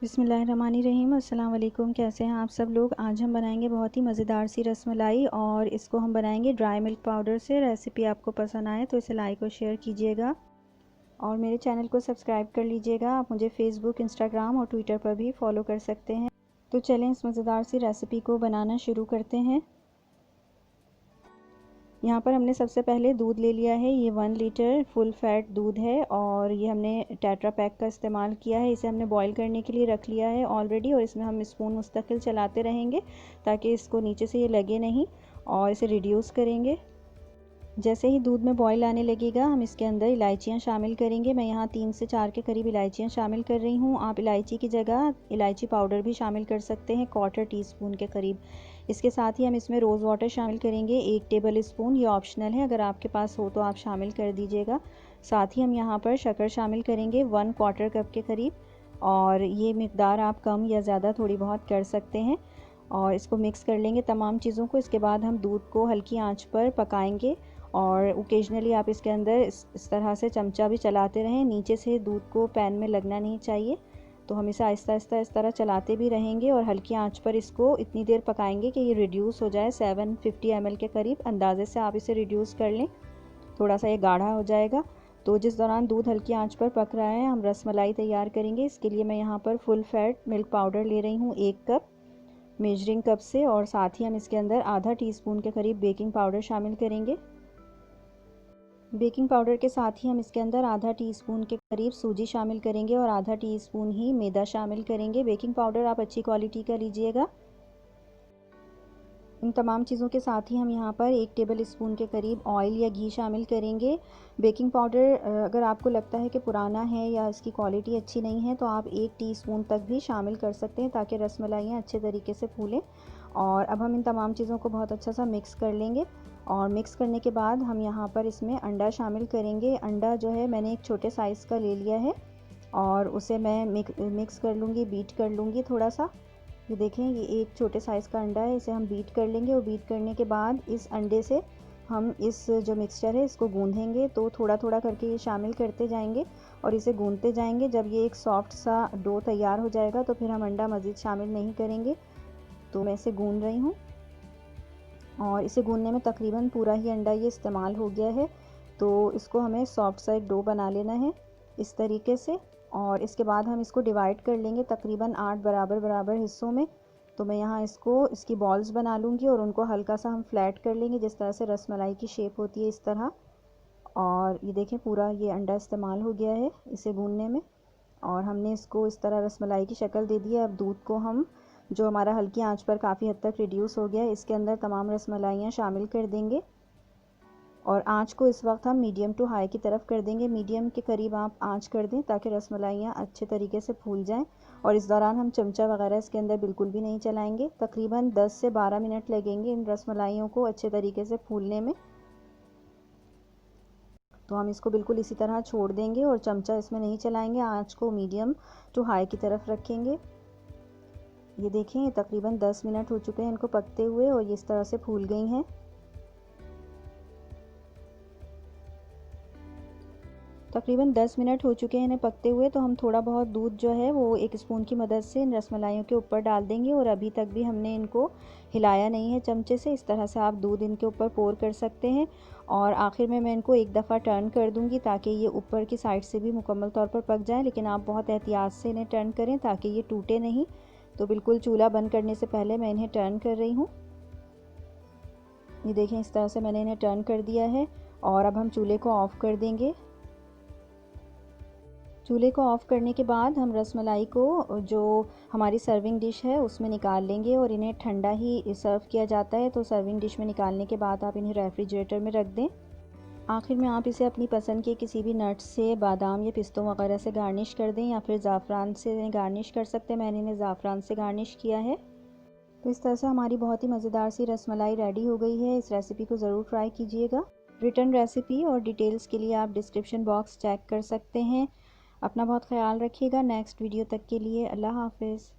बिस्मिल्लाहिर्रहमानिर्रहीम। अस्सलाम वालेकुम। कैसे हैं आप सब लोग। आज हम बनाएंगे बहुत ही मज़ेदार सी रसमलाई और इसको हम बनाएंगे ड्राई मिल्क पाउडर से। रेसिपी आपको पसंद आए तो इसे लाइक और शेयर कीजिएगा और मेरे चैनल को सब्सक्राइब कर लीजिएगा। आप मुझे फ़ेसबुक, इंस्टाग्राम और ट्विटर पर भी फॉलो कर सकते हैं। तो चलें इस मज़ेदार सी रेसिपी को बनाना शुरू करते हैं। यहाँ पर हमने सबसे पहले दूध ले लिया है। ये 1 लीटर फुल फैट दूध है और ये हमने टेट्रा पैक का इस्तेमाल किया है। इसे हमने बॉईल करने के लिए रख लिया है ऑलरेडी और इसमें हम स्पून मुस्तकिल चलाते रहेंगे ताकि इसको नीचे से ये लगे नहीं और इसे रिड्यूस करेंगे। जैसे ही दूध में बॉईल आने लगेगा हम इसके अंदर इलायचियाँ शामिल करेंगे। मैं यहाँ 3 से 4 के करीब इलायचियाँ शामिल कर रही हूँ। आप इलायची की जगह इलायची पाउडर भी शामिल कर सकते हैं, 1/4 टीस्पून के करीब। इसके साथ ही हम इसमें रोज़ वाटर शामिल करेंगे 1 टेबल स्पून। ये ऑप्शनल है, अगर आपके पास हो तो आप शामिल कर दीजिएगा। साथ ही हम यहाँ पर शक्कर शामिल करेंगे 1/4 कप के करीब और ये मिकदार आप कम या ज़्यादा थोड़ी बहुत कर सकते हैं और इसको मिक्स कर लेंगे तमाम चीज़ों को। इसके बाद हम दूध को हल्की आंच पर पकाएंगे और ओकेजनली आप इसके अंदर इस तरह से चमचा भी चलाते रहें। नीचे से दूध को पैन में लगना नहीं चाहिए, तो हम इसे आहिस्ता आहिस्ता इस तरह चलाते भी रहेंगे और हल्की आंच पर इसको इतनी देर पकाएंगे कि ये रिड्यूस हो जाए 750 ml के करीब। अंदाजे से आप इसे रिड्यूस कर लें, थोड़ा सा ये गाढ़ा हो जाएगा। तो जिस दौरान दूध हल्की आंच पर पक रहा है हम रसमलाई तैयार करेंगे। इसके लिए मैं यहाँ पर फुल फैट मिल्क पाउडर ले रही हूँ 1 कप मेजरिंग कप से और साथ ही हम इसके अंदर आधा टीस्पून के करीब बेकिंग पाउडर शामिल करेंगे। बेकिंग पाउडर के साथ ही हम इसके अंदर आधा टीस्पून के करीब सूजी शामिल करेंगे और आधा टीस्पून ही मैदा शामिल करेंगे। बेकिंग पाउडर आप अच्छी क्वालिटी का लीजिएगा। इन तमाम चीज़ों के साथ ही हम यहाँ पर 1 टेबल स्पून के करीब ऑयल या घी शामिल करेंगे। बेकिंग पाउडर अगर आपको लगता है कि पुराना है या इसकी क्वालिटी अच्छी नहीं है तो आप 1 टीस्पून तक भी शामिल कर सकते हैं ताकि रसमलाइयाँ अच्छे तरीके से फूलें। और अब हम इन तमाम चीज़ों को बहुत अच्छा सा मिक्स कर लेंगे और मिक्स करने के बाद हम यहाँ पर इसमें अंडा शामिल करेंगे। अंडा जो है मैंने एक छोटे साइज़ का ले लिया है और उसे मैं मिक्स कर लूँगी, बीट कर लूँगी थोड़ा सा। ये देखें, ये एक छोटे साइज़ का अंडा है, इसे हम बीट कर लेंगे और बीट करने के बाद इस अंडे से हम इस जो मिक्सचर है इसको गूँधेंगे। तो थोड़ा थोड़ा करके ये शामिल करते जाएंगे और इसे गूँधते जाएंगे। जब ये एक सॉफ्ट सा डो तैयार हो जाएगा तो फिर हम अंडा मज़ीद शामिल नहीं करेंगे। तो मैं इसे गूँध रही हूँ और इसे गूँधने में तकरीबन पूरा ही अंडा ये इस्तेमाल हो गया है। तो इसको हमें सॉफ्ट सा एक डो बना लेना है इस तरीके से और इसके बाद हम इसको डिवाइड कर लेंगे तकरीबन 8 बराबर बराबर हिस्सों में। तो मैं यहाँ इसकी बॉल्स बना लूँगी और उनको हल्का सा हम फ्लैट कर लेंगे जिस तरह से रसमलाई की शेप होती है इस तरह। और ये देखें, पूरा ये अंडा इस्तेमाल हो गया है इसे गूँधने में और हमने इसको इस तरह रसमलाई की शक्ल दे दी है। अब दूध को हम जो हमारा हल्की आंच पर काफ़ी हद तक रिड्यूस हो गया है इसके अंदर तमाम रसमलाइयाँ शामिल कर देंगे और आंच को इस वक्त हम मीडियम टू हाई की तरफ कर देंगे। मीडियम के करीब आप आंच कर दें ताकि रसमलाइयाँ अच्छे तरीके से फूल जाएं और इस दौरान हम चमचा वगैरह इसके अंदर बिल्कुल भी नहीं चलाएंगे। तकरीबन 10 से 12 मिनट लगेंगे इन रसमलाइयों को अच्छे तरीके से फूलने में। तो हम इसको बिल्कुल इसी तरह छोड़ देंगे और चमचा इसमें नहीं चलाएंगे, आंच को मीडियम टू हाई की तरफ रखेंगे। ये देखें, तकरीबन 10 मिनट हो चुके हैं इनको पकते हुए और ये इस तरह से फूल गई हैं। तकरीबन 10 मिनट हो चुके हैं इन्हें पकते हुए। तो हम थोड़ा बहुत दूध जो है वो एक स्पून की मदद से इन रसमलाइयों के ऊपर डाल देंगे और अभी तक भी हमने इनको हिलाया नहीं है चमचे से। इस तरह से आप दूध इनके ऊपर पोर कर सकते हैं और आखिर में मैं इनको एक दफ़ा टर्न कर दूंगी ताकि ये ऊपर की साइड से भी मुकम्मल तौर पर पक जाएँ। लेकिन आप बहुत एहतियात से इन्हें टर्न करें ताकि ये टूटे नहीं। तो बिल्कुल चूल्हा बंद करने से पहले मैं इन्हें टर्न कर रही हूँ। ये देखें, इस तरह से मैंने इन्हें टर्न कर दिया है और अब हम चूल्हे को ऑफ़ कर देंगे। चूल्हे को ऑफ़ करने के बाद हम रसमलाई को जो हमारी सर्विंग डिश है उसमें निकाल लेंगे और इन्हें ठंडा ही सर्व किया जाता है। तो सर्विंग डिश में निकालने के बाद आप इन्हें रेफ्रिजरेटर में रख दें। आखिर में आप इसे अपनी पसंद के किसी भी नट्स से, बादाम या पिस्तों वगैरह से गार्निश कर दें या फिर ज़ाफ़रान से इन्हें गार्निश कर सकते हैं। मैंने इन्हें ज़ाफ़रान से गार्निश किया है। तो इस तरह से हमारी बहुत ही मज़ेदार सी रसमलाई रेडी हो गई है। इस रेसिपी को ज़रूर ट्राई कीजिएगा। रिटर्न रेसिपी और डिटेल्स के लिए आप डिस्क्रिप्शन बॉक्स चेक कर सकते हैं। अपना बहुत ख्याल रखिएगा। नेक्स्ट वीडियो तक के लिए अल्लाह हाफ़िज़।